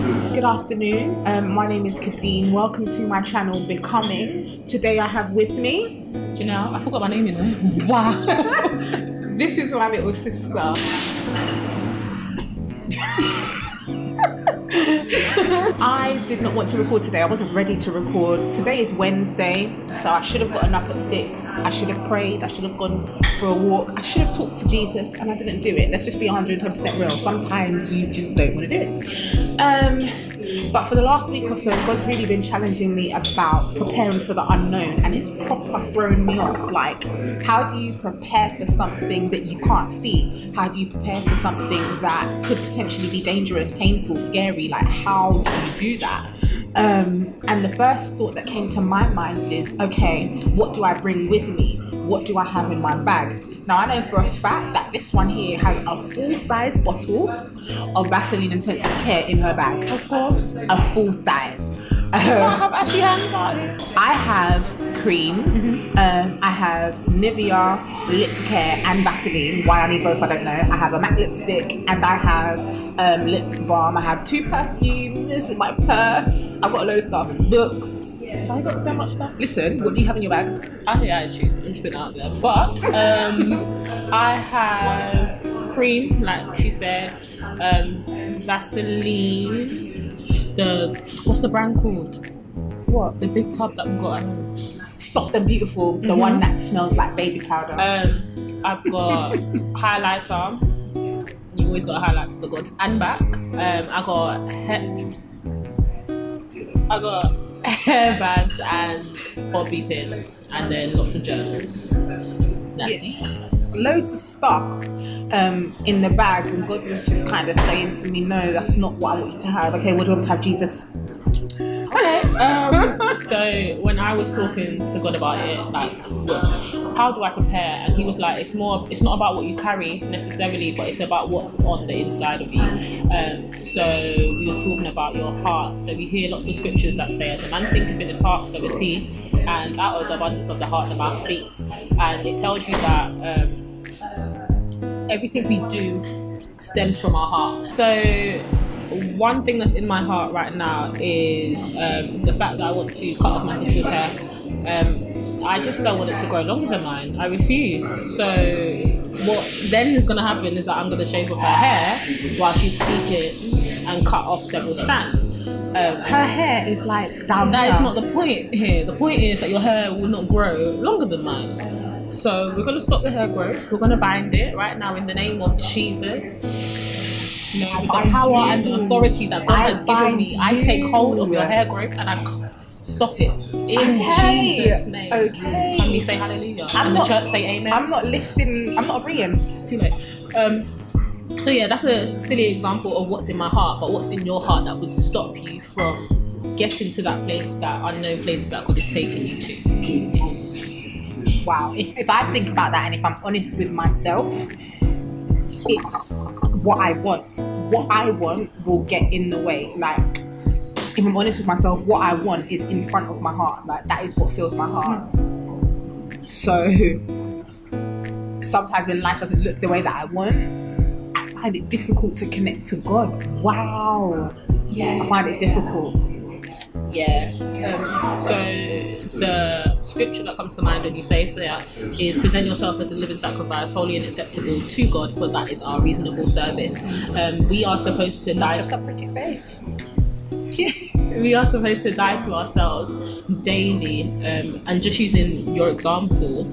Good afternoon. My name is Kadeen. Welcome to my channel, Becoming. Today I have with me. Janelle, I forgot my name, you know. Wow. This is my little sister. I did not want to record today. I wasn't ready to record. Today is Wednesday, so I should have gotten up at 6. I should have prayed. I should have gone for a walk. I should have talked to Jesus, and I didn't do it. Let's just be 110% real. Sometimes you just don't want to do it. But for the last week or so, God's really been challenging me about preparing for the unknown, and it's proper throwing me off. Like, how do you prepare for something that you can't see? How do you prepare for something that could potentially be dangerous, painful, scary? Like, how do you do that? And the first thought that came to my mind is, okay, what do I bring with me? What do I have in my bag? Now, I know for a fact that this one here has a full-size bottle of Vaseline Intensive Care in her bag. Of course. A full size. I have Ashley hands out. I have cream. I have Nivea lip care and Vaseline. Why I need both, I don't know. I have a matte lipstick and I have lip balm. I have 2 perfumes, my purse. I've got a load of stuff. Books. I got so much stuff. Listen, what do you have in your bag? I hate attitude. I'm spitting out there. But I have cream, like she said. Vaseline. What's the brand called? What? The big tub that we got at home. Soft and Beautiful. The one that smells like baby powder. I've got highlighter. You always got a highlighter the gods and back. I got hairbands and bobby pins, and then lots of journals. That's it. Loads of stuff in the bag, and God was just kind of saying to me, no, that's not what I want you to have. Okay, what do you want to have, Jesus? Okay. So when I was talking to God about it, like, how do I prepare? And he was like, it's not about what you carry necessarily, but it's about what's on the inside of you. So we was talking about your heart. So we hear lots of scriptures that say, as a man thinketh in his heart, so is he. And out of the abundance of the heart, the mouth speaks. And it tells you that everything we do stems from our heart. So one thing that's in my heart right now is the fact that I want to cut off my sister's hair. I just don't want it to grow longer than mine. I refuse. So what then is going to happen is that I'm going to shave off her hair while she's sleeping and cut off several strands. Her hair is like down. That is not the point here. The point is that your hair will not grow longer than mine. So we're going to stop the hair growth. We're going to bind it right now in the name of Jesus. You know, with the power and the authority that God has given me, I take hold of your hair growth and I stop it in Jesus' name. Okay. Can we say hallelujah? And the church say amen? I'm not agreeing. It's too late. So yeah, that's a silly example of what's in my heart, but what's in your heart that would stop you from getting to that place, that unknown place that God is taking you to? Wow. If I think about that, and if I'm honest with myself, it's what I want. What I want will get in the way. Like, if I'm honest with myself, what I want is in front of my heart. Like, that is what fills my heart. So sometimes when life doesn't look the way that I want, I find it difficult to connect to God. Wow. Yeah. I find it difficult. Yeah. So the scripture that comes to mind when you say that is, present yourself as a living sacrifice, holy and acceptable to God, for that is our reasonable service. We are supposed to die. Not just a pretty face. We are supposed to die to ourselves daily. And just using your example,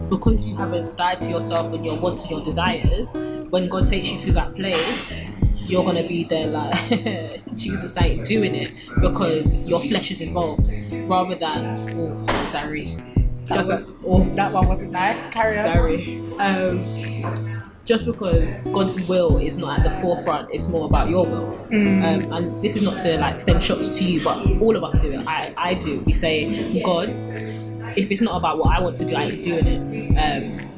because you haven't died to yourself and your wants and your desires, when God takes you to that place, you're gonna be there like Jesus ain't doing it, because your flesh is involved, rather than that one wasn't nice. Carry on. Sorry. Just because God's will is not at the forefront, it's more about your will. And this is not to like send shots to you, but all of us do it. I do. We say, God, if it's not about what I want to do, I ain't doing it.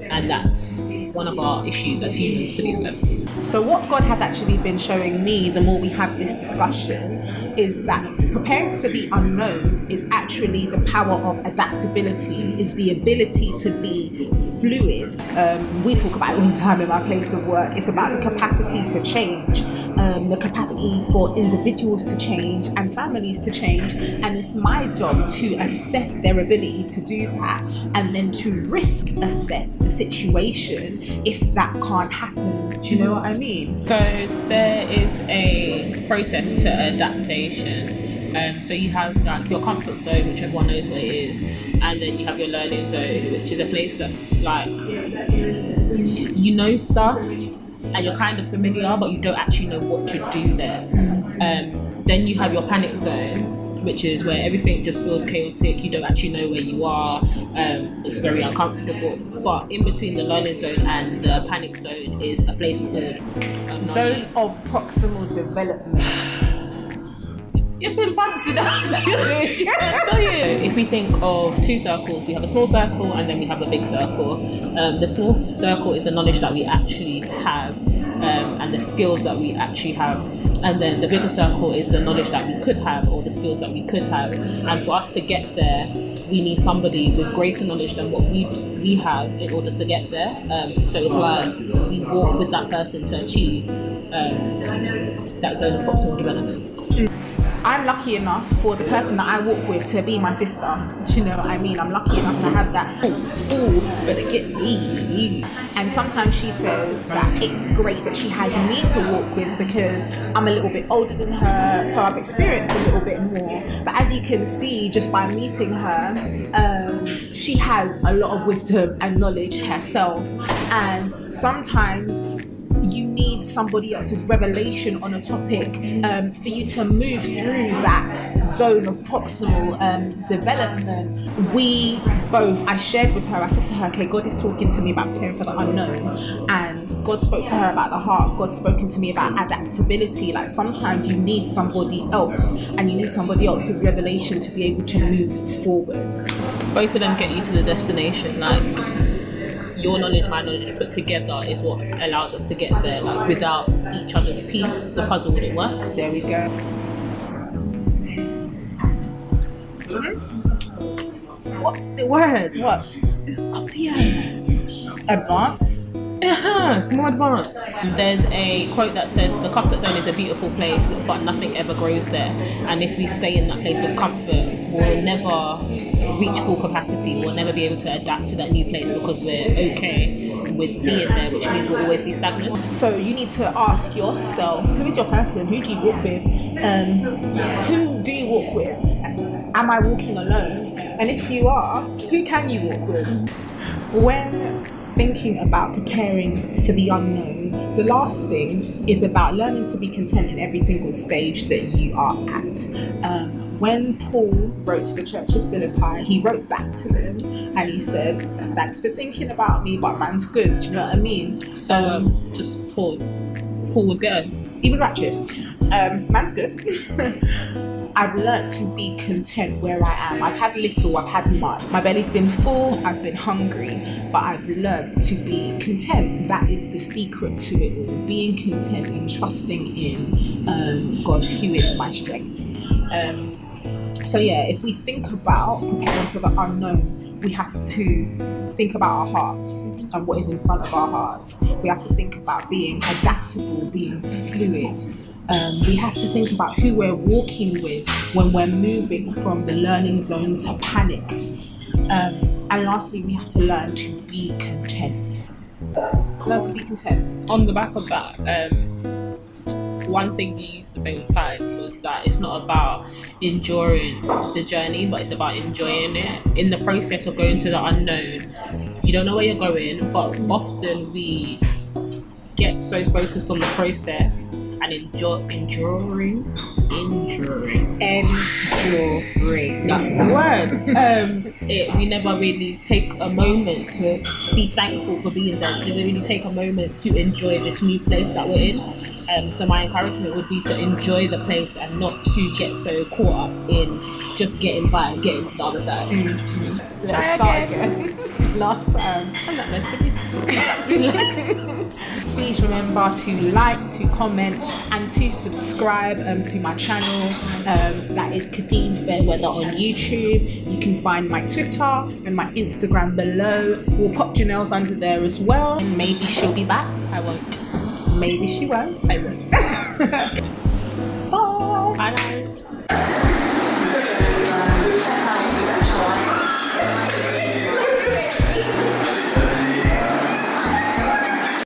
And that's one of our issues as humans, to be fair. So what God has actually been showing me, the more we have this discussion, is that preparing for the unknown is actually the power of adaptability, is the ability to be fluid. We talk about it all the time in my place of work. It's about the capacity to change. the capacity for individuals to change and families to change, and it's my job to assess their ability to do that and then to risk assess the situation if that can't happen. Do you know what I mean? So there is a process to adaptation. So you have like your comfort zone, which everyone knows what it is, and then you have your learning zone, which is a place that's like you know stuff and you're kind of familiar, but you don't actually know what to do there. Then you have your panic zone, which is where everything just feels chaotic. You don't actually know where you are. It's very uncomfortable. But in between the learning zone and the panic zone is a place called Zone of proximal development. You feel fancy now? If we think of two circles, we have a small circle and then we have a big circle. The small circle is the knowledge that we actually have and the skills that we actually have. And then the bigger circle is the knowledge that we could have or the skills that we could have. And for us to get there, we need somebody with greater knowledge than what we have in order to get there. So it's like we walk with that person to achieve that zone of proximal development. I'm lucky enough for the person that I walk with to be my sister. Do you know what I mean? I'm lucky enough to have that. Ooh, better get me. And sometimes she says that it's great that she has me to walk with because I'm a little bit older than her, so I've experienced a little bit more. But as you can see, just by meeting her, she has a lot of wisdom and knowledge herself. And sometimes you need somebody else's revelation on a topic for you to move through that zone of proximal development. We both, I shared with her, I said to her, okay, God is talking to me about preparing for the unknown, and God spoke to her about the heart. God's spoken to me about adaptability. Like sometimes you need somebody else and you need somebody else's revelation to be able to move forward. Both of them get you to the destination. Like your knowledge, my knowledge put together is what allows us to get there. Like without each other's piece, the puzzle wouldn't work. There we go. What's the word? What? It's up here. Advanced? Yeah, it's more advanced. There's a quote that says the comfort zone is a beautiful place, but nothing ever grows there. And if we stay in that place of comfort, we'll never reach full capacity. We'll never be able to adapt to that new place because we're okay with being there, which means we'll always be stagnant. So you need to ask yourself, who is your person? Who do you walk with? Who do you walk with? Am I walking alone? And if you are, who can you walk with? When thinking about preparing for the unknown, the last thing is about learning to be content in every single stage that you are at. When Paul wrote to the church of Philippi, he wrote back to them and he said, thanks for thinking about me, but man's good. Do you know what I mean? So just pause. Paul was good. He was ratchet. Man's good. I've learned to be content where I am. I've had little, I've had much. My belly's been full, I've been hungry, but I've learned to be content. That is the secret to it all. Being content and trusting in God, who is my strength. So yeah, if we think about preparing for the unknown, we have to think about our hearts and what is in front of our hearts. We have to think about being adaptable, being fluid. We have to think about who we're walking with when we're moving from the learning zone to panic. And lastly, we have to learn to be content. Learn to be content. On the back of that, one thing you used to say all the time was that it's not about enduring the journey, but it's about enjoying it. In the process of going to the unknown, you don't know where you're going, but often we get so focused on the process and enduring. That's the word. We never really take a moment to be thankful for being there. It doesn't really take a moment to enjoy this new place that we're in. So my encouragement would be to enjoy the place and not to get so caught up in just getting by and getting to the other side. Let's start again. Last time. I'm not meant for this. Please remember to like, to comment, and to subscribe to my channel. That is Kadeen Fairweather on YouTube. You can find my Twitter and my Instagram below. We'll pop Janelle's under there as well. And maybe she'll be back. I won't. Maybe she won't. I will.